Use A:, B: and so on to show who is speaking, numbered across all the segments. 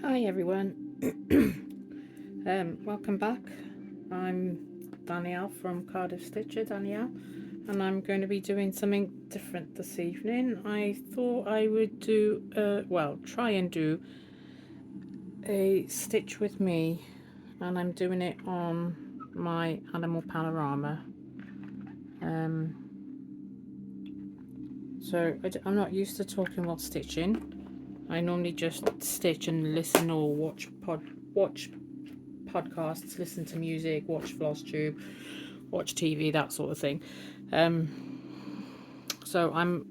A: Hi everyone, welcome back. I'm Danielle from Cardiff Stitcher, Danielle, and I'm going to be doing something different this evening. I thought I would try and do a stitch with me, and I'm doing it on my animal panorama. Um, I'm not used to talking while stitching. I normally just stitch and listen or watch podcasts, listen to music, watch FlossTube, watch TV, that sort of thing. So I'm.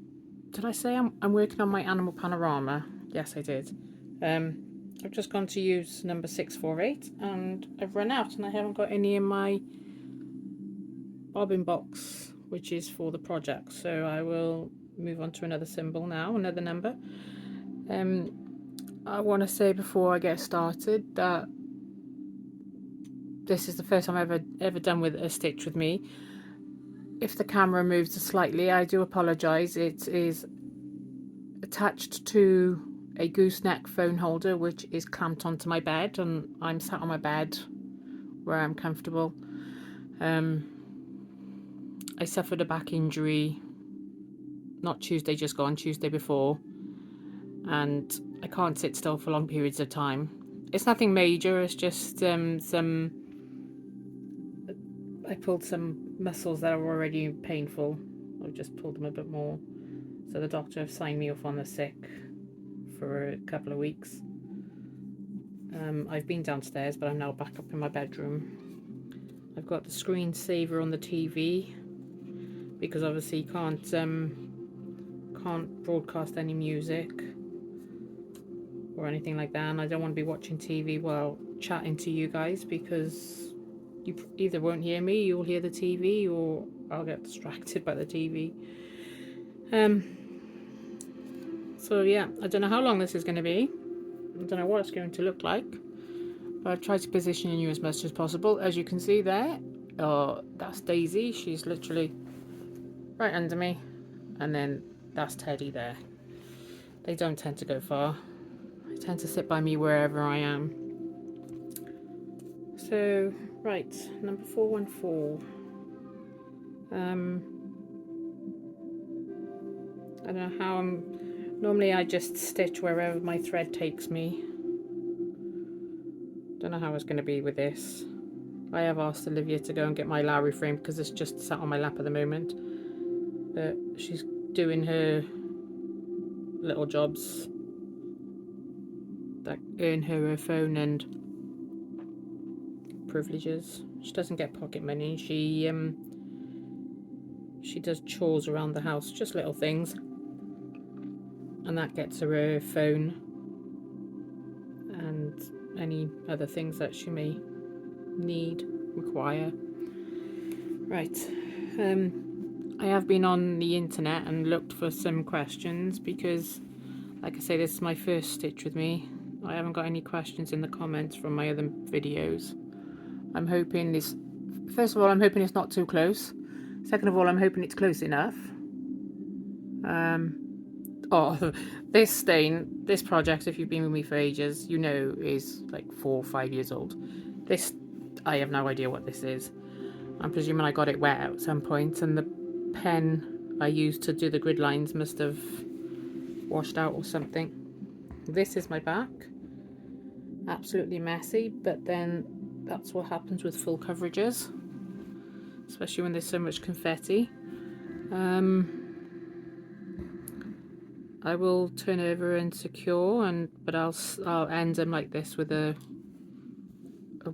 A: Did I say I'm working on my animal panorama? Yes, I did. I've just gone to use number 648 and I've run out and I haven't got any in my bobbin box, which is for the project. So I will move on to another symbol now, another number. I want to say before I get started that this is the first time I've ever done with a stitch with me. If the camera moves slightly, I do apologise. It is attached to a gooseneck phone holder which is clamped onto my bed, and I'm sat on my bed where I'm comfortable. I suffered a back injury not Tuesday just gone, Tuesday before, and I can't sit still for long periods of time. It's nothing major, it's just I pulled some muscles that are already painful. I've just pulled them a bit more. So the doctor have signed me off on the sick for a couple of weeks. I've been downstairs, but I'm now back up in my bedroom. I've got the screensaver on the TV because obviously you can't broadcast any music or anything like that, and I don't want to be watching TV while chatting to you guys because you either won't hear me, you'll hear the TV, or I'll get distracted by the TV. So yeah, I don't know how long this is going to be. I don't know what it's going to look like. But I've tried to position you as much as possible. As you can see there, that's Daisy. She's literally right under me. And then that's Teddy there. They don't tend to go far. They tend to sit by me wherever I am. So, right, number 414. I don't know how I'm. Normally I just stitch wherever my thread takes me. Don't know how it's going to be with this. I have asked Olivia to go and get my Lowry frame because it's just sat on my lap at the moment. But she's doing her little jobs that earn her a phone and privileges. She doesn't get pocket money. She does chores around the house, just little things, and that gets her a phone and any other things that she may require. Right. I have been on the internet and looked for some questions because, like I say, this is my first stitch with me. I haven't got any questions in the comments from my other videos. I'm hoping this. First of all, I'm hoping it's not too close. Second of all, I'm hoping it's close enough. Oh, this stain, this project, if you've been with me for ages, you know is like 4 or 5 years old. This, I have no idea what this is. I'm presuming I got it wet at some point, and the pen I used to do the grid lines must have washed out or something. This is my back. Absolutely messy, but then that's what happens with full coverages, especially when there's so much confetti. I will turn over and secure, but I'll end them like this with a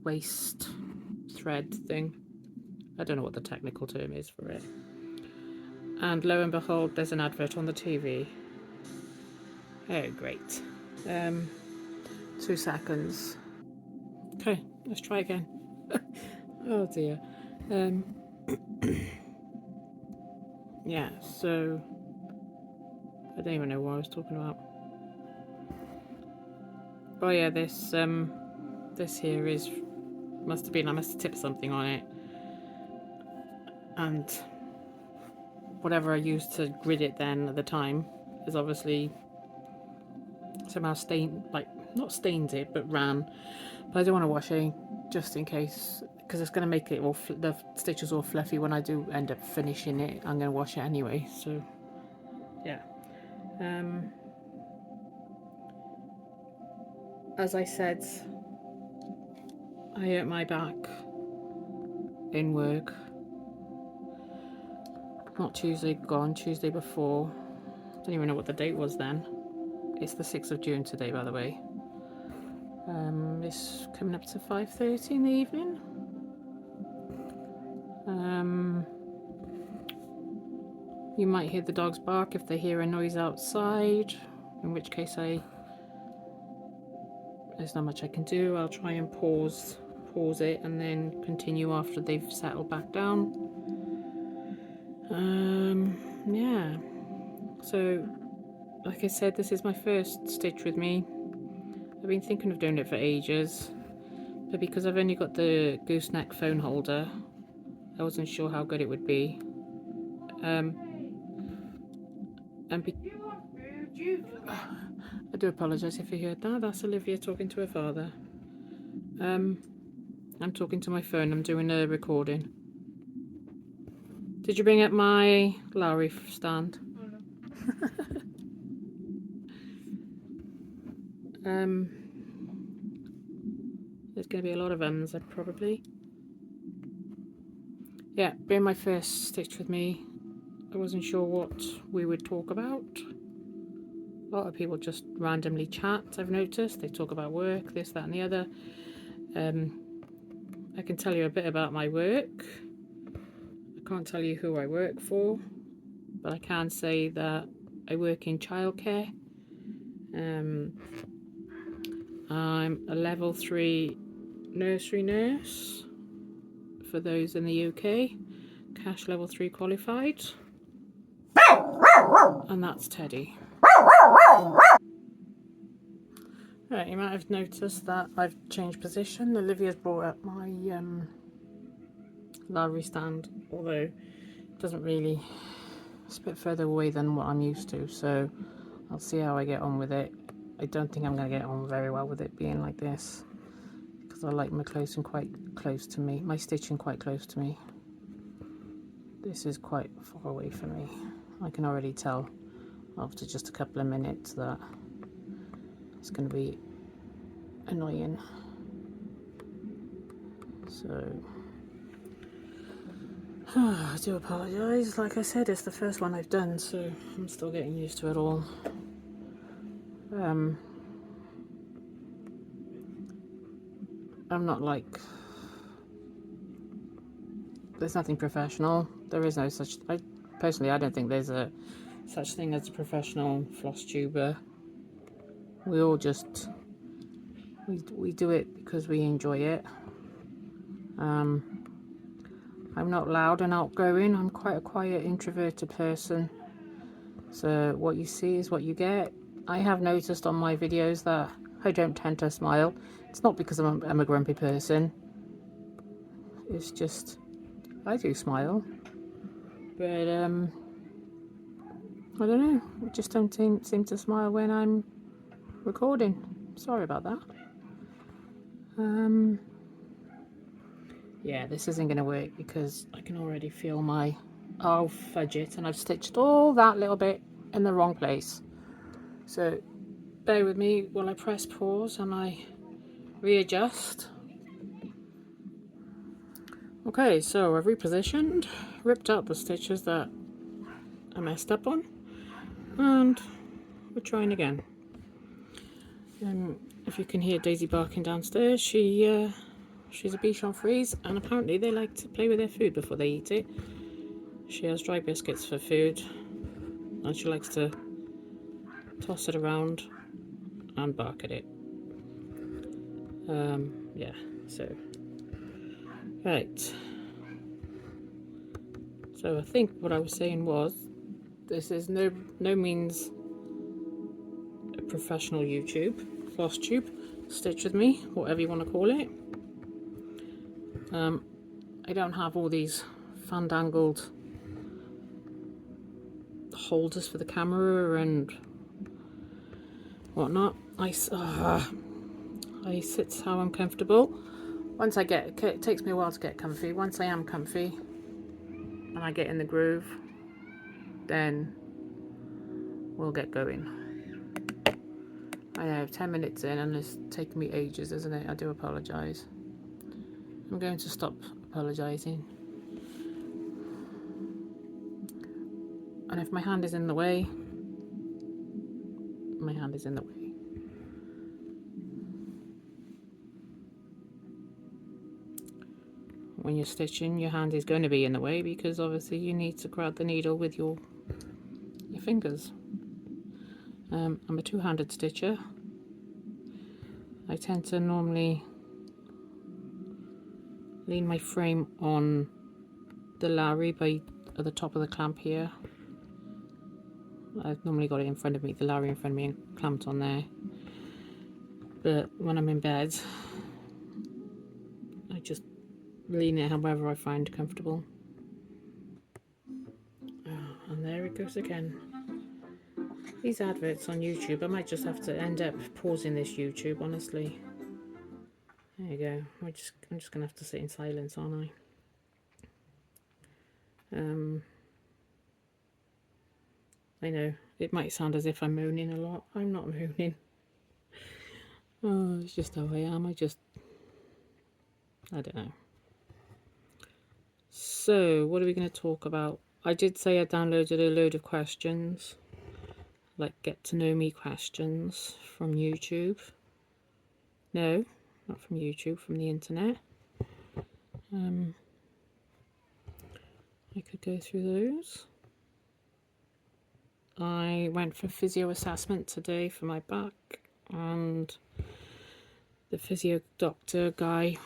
A: waist thread thing. I don't know what the technical term is for it. And lo and behold, there's an advert on the TV. Oh, great. 2 seconds. Okay, let's try again. Oh dear. Yeah, so I don't even know what I was talking about. Oh yeah, this here is must have been, I must have tipped something on it, and whatever I used to grid it then at the time is obviously somehow stained, like not stained it, but ran. But I don't want to wash it just in case, because it's going to make it all the stitches all fluffy when I do end up finishing it. I'm going to wash it anyway. So yeah. As I said, I hurt my back in work. Not Tuesday gone, Tuesday before. Don't even know what the date was then. It's the 6th of June today, by the way. It's coming up to 5:30 in the evening. You might hear the dogs bark if they hear a noise outside, in which case there's not much I can do. I'll try and pause it and then continue after they've settled back down. Yeah. So, like I said, this is my first stitch with me. I've been thinking of doing it for ages, but because I've only got the gooseneck phone holder, I wasn't sure how good it would be. I do apologise if you heard that. That's Olivia talking to her father. I'm talking to my phone. I'm doing a recording. Did you bring up my Lowry stand? There's going to be a lot of ums, probably. Yeah, being my first stitch with me, I wasn't sure what we would talk about. A lot of people just randomly chat, I've noticed. They talk about work, this, that and the other. I can tell you a bit about my work. I can't tell you who I work for, but I can say that I work in childcare. I'm a level 3 nursery nurse for those in the UK, cash level 3 qualified, and that's Teddy. Right, you might have noticed that I've changed position. Olivia's brought up my Lowry stand, although it doesn't really, it's a bit further away than what I'm used to, so I'll see how I get on with it. I don't think I'm going to get on very well with it being like this, because I like my clothes quite close to me, my stitching quite close to me. This is quite far away from me. I can already tell after just a couple of minutes that it's going to be annoying. So I do apologise. Like I said, it's the first one I've done, so I'm still getting used to it all. I'm not like, there's nothing professional. There is no such, I don't think there's a such thing as a professional floss tuber. We all just, we do it because we enjoy it. I'm not loud and outgoing. I'm quite a quiet, introverted person. So what you see is what you get. I have noticed on my videos that I don't tend to smile. It's not because I'm a grumpy person. It's just, I do smile. But, I don't know. I just don't seem to smile when I'm recording. Sorry about that. Yeah, this isn't going to work because I can already feel my, oh, fudge it. And I've stitched all that little bit in the wrong place. So bear with me while I press pause and I readjust. Okay, so I've repositioned, ripped out the stitches that I messed up on, and we're trying again. If you can hear Daisy barking downstairs, she's a Bichon Frise, and apparently they like to play with their food before they eat it. She has dry biscuits for food, and she likes to toss it around and bark at it. Yeah, so right. So I think what I was saying was, this is no means a professional YouTube, floss tube, stitch with me, whatever you want to call it. I don't have all these fandangled holders for the camera and whatnot. I sit how I'm comfortable. Once I get, it takes me a while to get comfy. Once I am comfy and I get in the groove, then we'll get going. I know, 10 minutes in and it's taken me ages, isn't it? I do apologise. I'm going to stop apologising. And if my hand is in the way, my hand is in the way. When you're stitching, your hand is going to be in the way because obviously you need to grab the needle with your fingers. I'm a two-handed stitcher. I tend to normally lean my frame on the Larry at the top of the clamp here. I've normally got it in front of me, the Larry in front of me, and clamped on there. But when I'm in bed, I just lean it however I find comfortable. Oh, and there it goes again. These adverts on YouTube, I might just have to end up pausing this YouTube, honestly. There you go. I'm just gonna have to sit in silence, aren't I? I know it might sound as if I'm moaning a lot. I'm not moaning. Oh, it's just how I am. I don't know. So, what are we going to talk about? I did say I downloaded a load of questions, like get to know me questions from YouTube. No, not from YouTube, from the internet. I could go through those. I went for physio assessment today for my back, and the physio doctor guy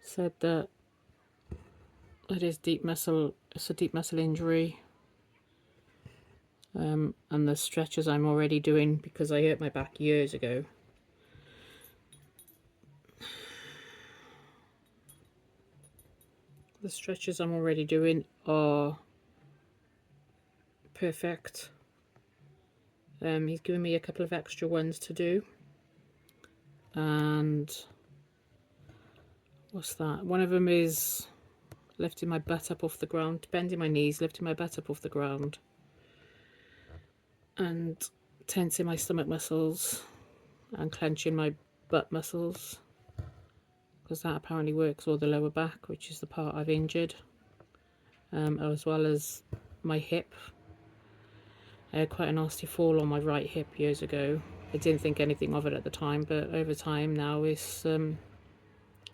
A: said that it is it's a deep muscle injury, and the stretches I'm already doing, because I hurt my back years ago, the stretches I'm already doing are perfect. He's given me a couple of extra ones to do, and what's that? One of them is lifting my butt up off the ground, bending my knees, lifting my butt up off the ground, and tensing my stomach muscles and clenching my butt muscles, because that apparently works all the lower back, which is the part I've injured, as well as my hip. I had quite a nasty fall on my right hip years ago. I didn't think anything of it at the time, but over time now it's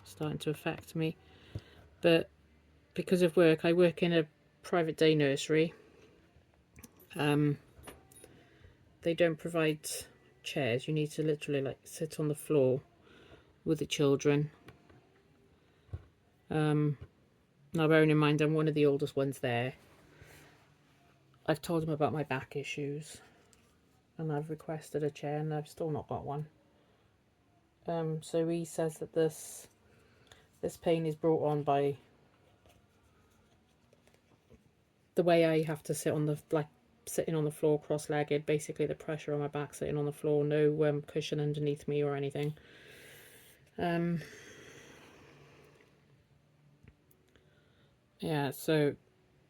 A: starting to affect me. But because of work, I work in a private day nursery. They don't provide chairs. You need to literally like sit on the floor with the children. Now bearing in mind I'm one of the oldest ones there, I've told him about my back issues and I've requested a chair and I've still not got one. So he says that this pain is brought on by the way I have to sit on the, like sitting on the floor cross-legged, basically the pressure on my back sitting on the floor, no cushion underneath me or anything. Yeah, so,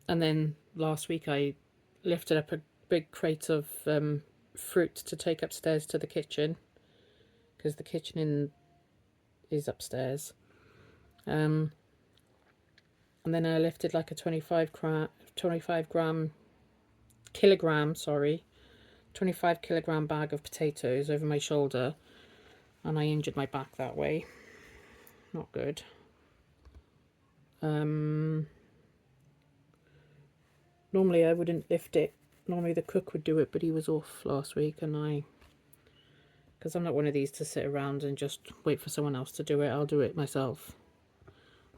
A: and then last week I lifted up a big crate of fruit to take upstairs to the kitchen, because the kitchen is upstairs. And then I lifted like a 25 kilogram bag of potatoes over my shoulder, and I injured my back that way. Not good. Normally I wouldn't lift it. Normally the cook would do it, but he was off last week, and because I'm not one of these to sit around and just wait for someone else to do it, I'll do it myself,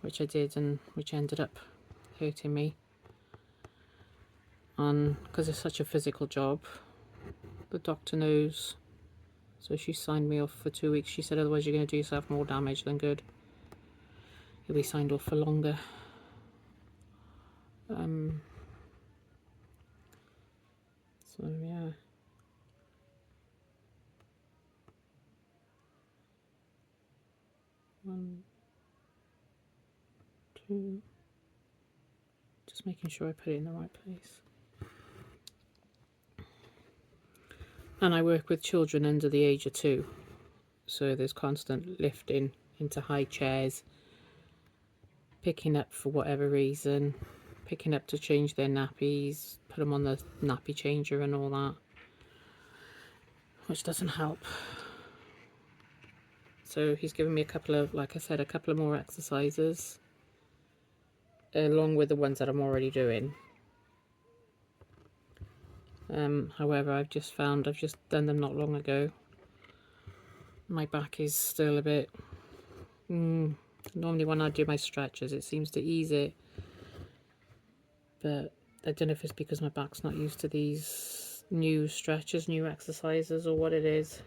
A: which I did, and which ended up hurting me. And because it's such a physical job, the doctor knows, so she signed me off for 2 weeks. She said otherwise you're going to do yourself more damage than good. You'll be signed off for longer. So yeah. One, two. Just making sure I put it in the right place. And I work with children under the age of 2. So there's constant lifting into high chairs, picking up for whatever reason, picking up to change their nappies, put them on the nappy changer and all that, which doesn't help. So he's given me a couple of, like I said, a couple of more exercises along with the ones that I'm already doing. However, I've just done them not long ago. My back is still a bit, normally when I do my stretches it seems to ease it, but I don't know if it's because my back's not used to these new stretches, new exercises, or what it is.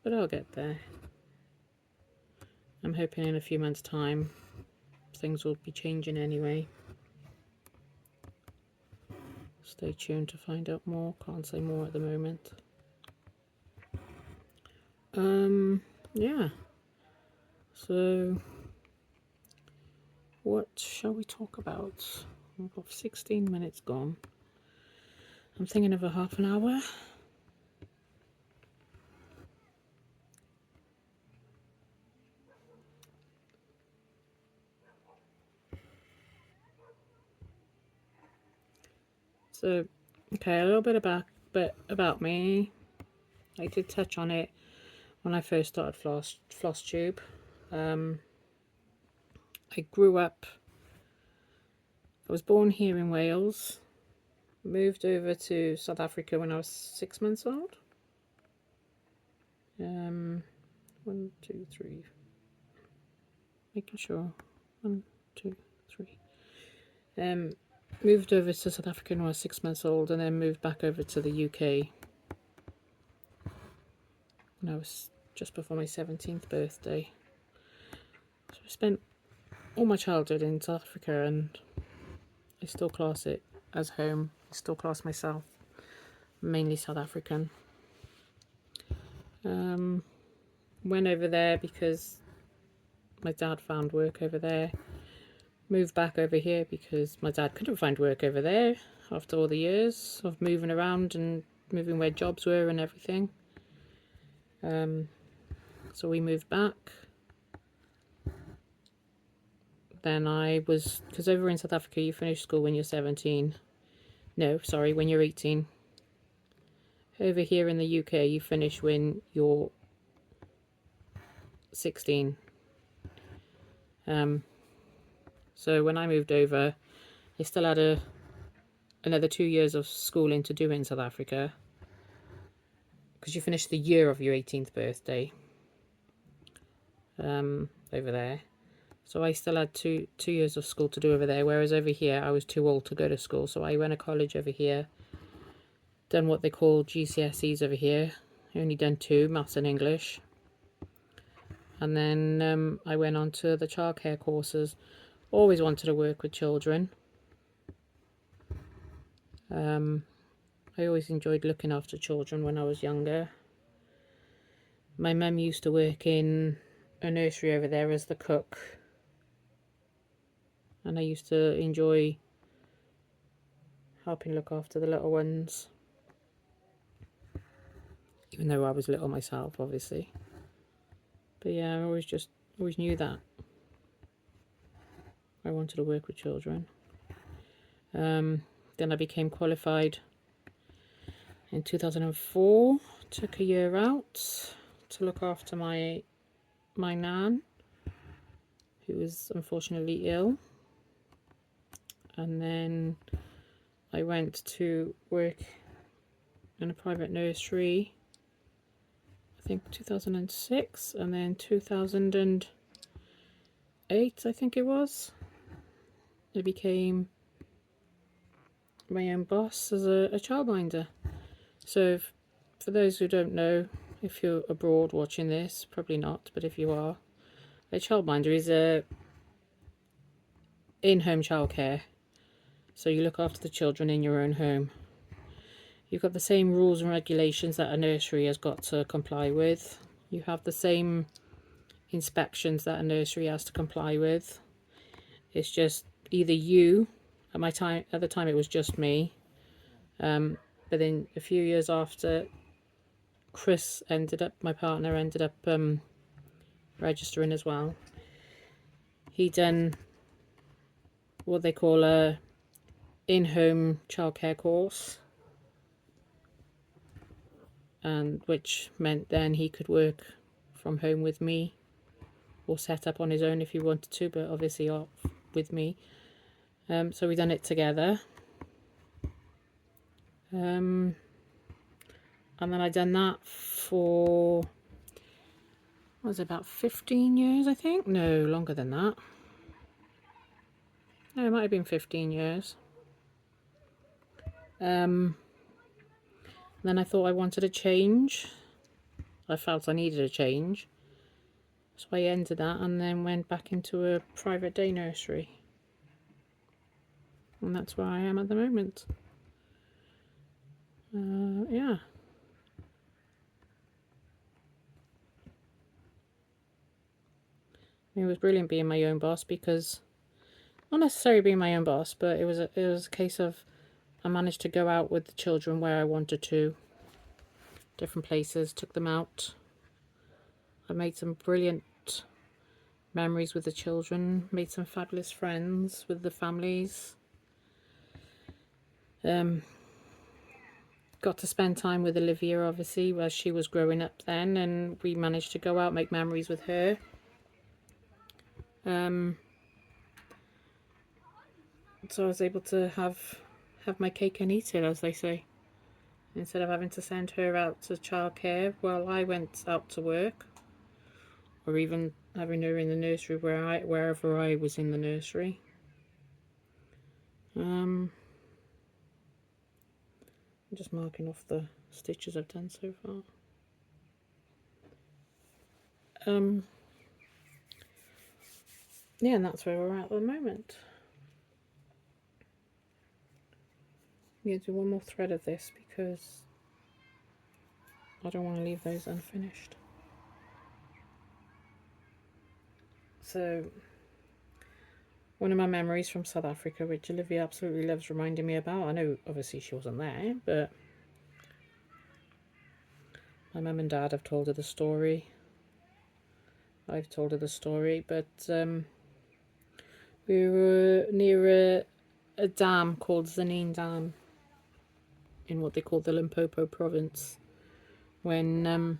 A: But I'll get there. I'm hoping in a few months' time things will be changing anyway. Stay tuned to find out more. Can't say more at the moment. Yeah. So, what shall we talk about? We've got 16 minutes gone. I'm thinking of a half an hour. So, okay, a little bit about me. I did touch on it when I first started floss tube. I grew up. I was born here in Wales. Moved over to South Africa when I was 6 months old. 1, 2, 3. Making sure. 1, 2, 3. Moved over to South Africa when I was 6 months old, and then moved back over to the UK when I was just before my 17th birthday. So I spent all my childhood in South Africa, and I still class it as home. I still class myself mainly South African. Went over there because my dad found work over there. Moved back over here because my dad couldn't find work over there after all the years of moving around and moving where jobs were and everything. So we moved back. Then because over in South Africa you finish school when you're 17. No, sorry, when you're 18. Over here in the UK you finish when you're 16. So when I moved over, I still had another 2 years of schooling to do in South Africa, because you finish the year of your 18th birthday over there. So I still had two years of school to do over there, whereas over here I was too old to go to school. So I went to college over here, done what they call GCSEs over here. I only done 2, maths and English. And then I went on to the childcare courses. Always wanted to work with children. I always enjoyed looking after children when I was younger. My mum used to work in a nursery over there as the cook, and I used to enjoy helping look after the little ones, even though I was little myself, obviously. But yeah, I always knew that I wanted to work with children. Then I became qualified in 2004. Took a year out to look after my nan, who was unfortunately ill. And then I went to work in a private nursery, I think 2006, and then 2008, I think it was, I became my own boss as a childminder. So for those who don't know, if you're abroad watching this, probably not, but if you are, a childminder is in-home childcare. So you look after the children in your own home. You've got the same rules and regulations that a nursery has got to comply with. You have the same inspections that a nursery has to comply with. It's just either you, at the time it was just me, but then a few years after, my partner ended up registering as well. He done what they call a in-home childcare course, and which meant then he could work from home with me or set up on his own if he wanted to, but obviously off with me. So we done it together. And then I done that for, what was it, about 15 years, I think? No, longer than that. No, it might have been 15 years. Then I thought I wanted a change. I felt I needed a change. So I ended that and then went back into a private day nursery. And that's where I am at the moment. Yeah. It was brilliant being my own boss, because, not necessarily being my own boss, but it was a case of I managed to go out with the children where I wanted to, different places, took them out. I made some brilliant memories with the children, made some fabulous friends with the families. Got to spend time with Olivia, obviously, as she was growing up then, and we managed to go out, make memories with her. So I was able to have my cake and eat it, as they say, instead of having to send her out to childcare while I went out to work, or even having her in the nursery wherever I was in the nursery. I'm just marking off the stitches I've done so far. Yeah, and that's where we're at the moment. I'm going to do one more thread of this because I don't want to leave those unfinished. So, one of my memories from South Africa, which Olivia absolutely loves reminding me about. I know obviously she wasn't there, but my mum and dad have told her the story. I've told her the story, but we were near a dam called Zanin Dam in what they call the Limpopo province, when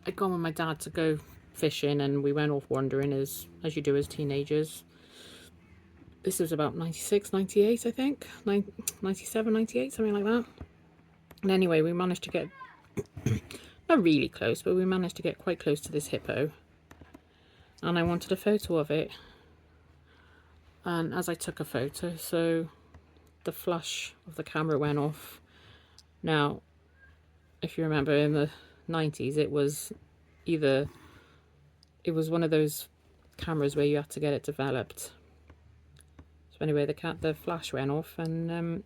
A: I'd gone with my dad to go fishing, and we went off wandering as you do as teenagers. This was about 96, 98, I think, 97, 98, something like that. And anyway, we managed to get, not really close, but we managed to get quite close to this hippo, and I wanted a photo of it. And as I took a photo, so the flash of the camera went off. Now, if you remember, in the 90s, it was one of those cameras where you had to get it developed. So anyway, the flash went off and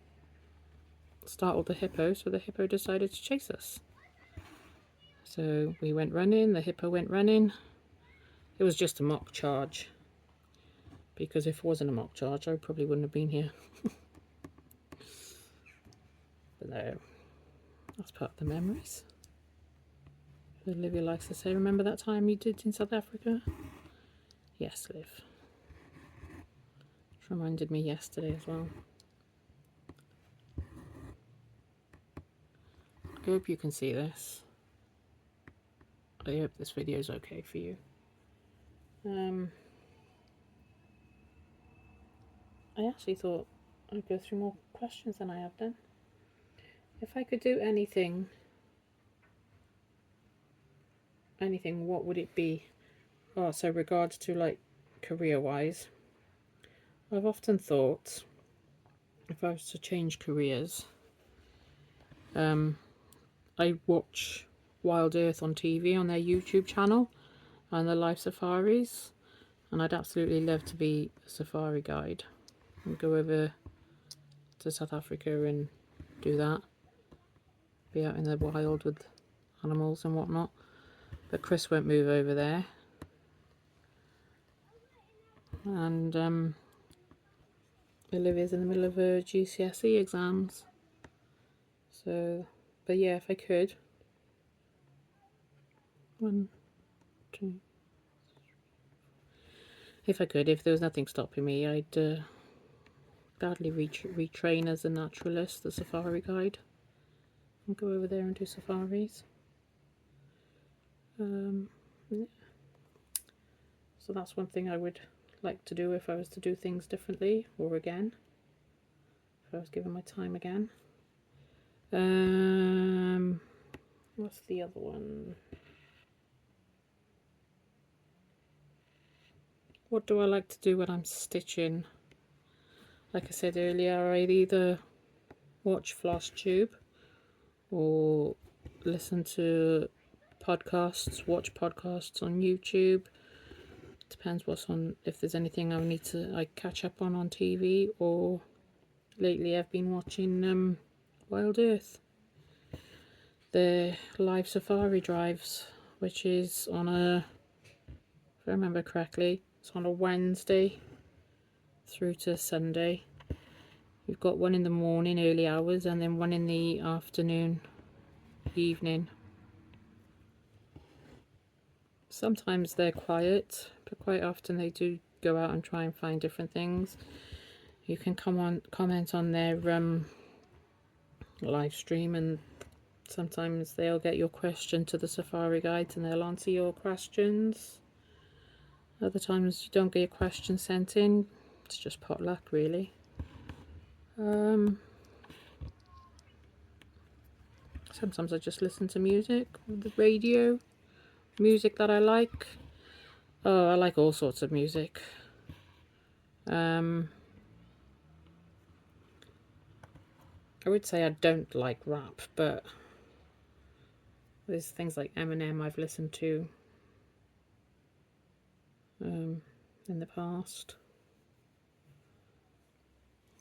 A: startled the hippo, so the hippo decided to chase us. So we went running, the hippo went running. It was just a mock charge, because if it wasn't a mock charge, I probably wouldn't have been here. But no, that's part of the memories. Olivia likes to say, remember that time you did in South Africa? Yes, Liv. Which reminded me yesterday as well. I hope you can see this. I hope this video is okay for you. I actually thought I'd go through more questions than I have done. If I could do anything, what would it be? Oh, so regards to like career-wise, I've often thought if I was to change careers, I watch Wild Earth on TV on their YouTube channel and the life safaris, And I'd absolutely love to be a safari guide and go over to South Africa and do that. Be out in the wild with animals and whatnot. But Chris won't move over there. And Olivia's in the middle of her GCSE exams. So, but yeah, if I could. 1, 2. If I could, if there was nothing stopping me, I'd gladly retrain as a naturalist, a safari guide, and go over there and do safaris. Yeah. So that's one thing I would like to do if I was to do things differently, or again, if I was given my time again. What's the other one? What do I like to do when I'm stitching? Like I said earlier, I'd either watch FlossTube or listen to podcasts, watch podcasts on YouTube. Depends what's on, if there's anything I need to catch up on TV, or lately I've been watching Wild Earth, the live safari drives, which is on a, if I remember correctly, it's on a Wednesday through to Sunday. You've got one in the morning, early hours, and then one in the afternoon, evening. Sometimes they're quiet, but quite often they do go out and try and find different things. You can comment on their live stream, and sometimes they'll get your question to the safari guides and they'll answer your questions. Other times you don't get your question sent in. It's just potluck, really. Sometimes I just listen to music on the radio, music that I like. Oh, I like all sorts of music. I would say I don't like rap, but there's things like Eminem I've listened to in the past.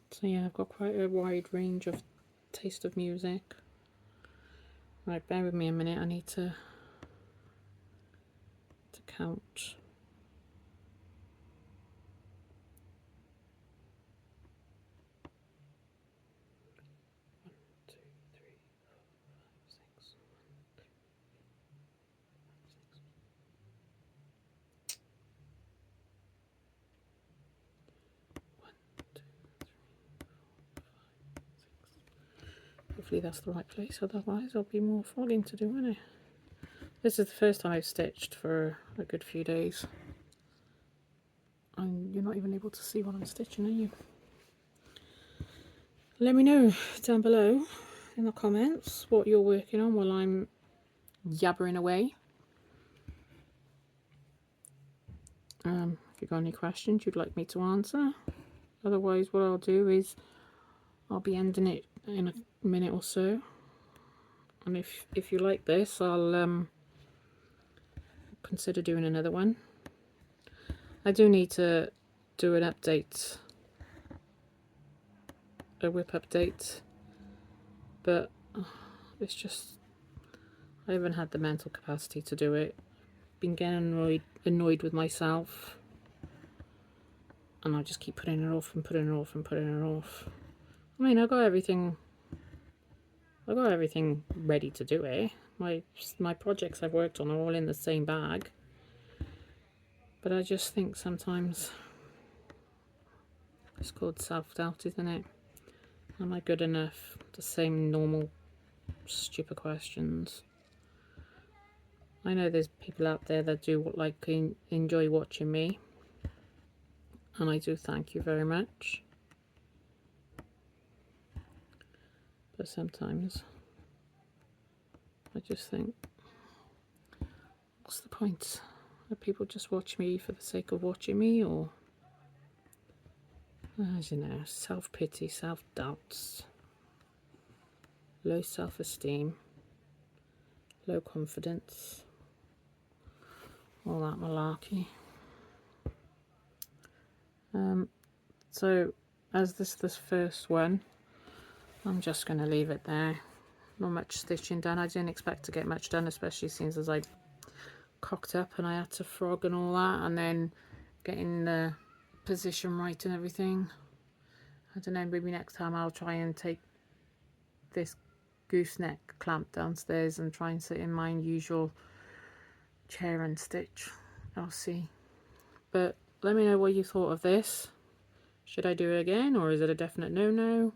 A: So yeah, I've got quite a wide range of taste of music. Right, bear with me a minute, I need to count. 1, 2, 3, 4, 5, 6. 1, 2, 3, 4, 5, 6. Hopefully that's the right place, otherwise there'll be more fogging to do, won't it? This is the first time I've stitched for a good few days. And you're not even able to see what I'm stitching, are you? Let me know down below in the comments what you're working on while I'm yabbering away. If you've got any questions you'd like me to answer. Otherwise, what I'll do is I'll be ending it in a minute or so. And if you like this, I'll consider doing another one. I do need to do an update, a whip update, but it's just I haven't had the mental capacity to do it. Been getting annoyed with myself, and I just keep putting it off and putting it off and putting it off. I mean, I got everything ready to do it. My projects I've worked on are all in the same bag. But I just think sometimes it's called self-doubt, isn't it? Am I good enough? The same normal stupid questions. I know there's people out there that do enjoy watching me, and I do thank you very much. But sometimes I just think, what's the point? Are people just watch me for the sake of watching me, or as you know, self-pity, self-doubts, low self-esteem, low confidence, all that malarkey. So as this first one, I'm just going to leave it there. Not much stitching done. I didn't expect to get much done, especially since as I cocked up and I had to frog and all that, and then getting the position right and everything. I don't know, maybe next time I'll try and take this gooseneck clamp downstairs and try and sit in my usual chair and stitch. I'll see. But let me know what you thought of this. Should I do it again, or is it a definite no-no?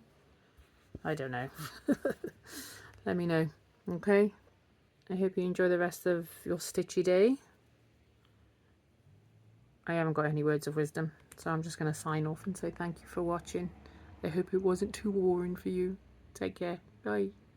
A: I don't know. Let me know. Okay? I hope you enjoy the rest of your stitchy day. I haven't got any words of wisdom, so I'm just going to sign off and say thank you for watching. I hope it wasn't too boring for you. Take care. Bye.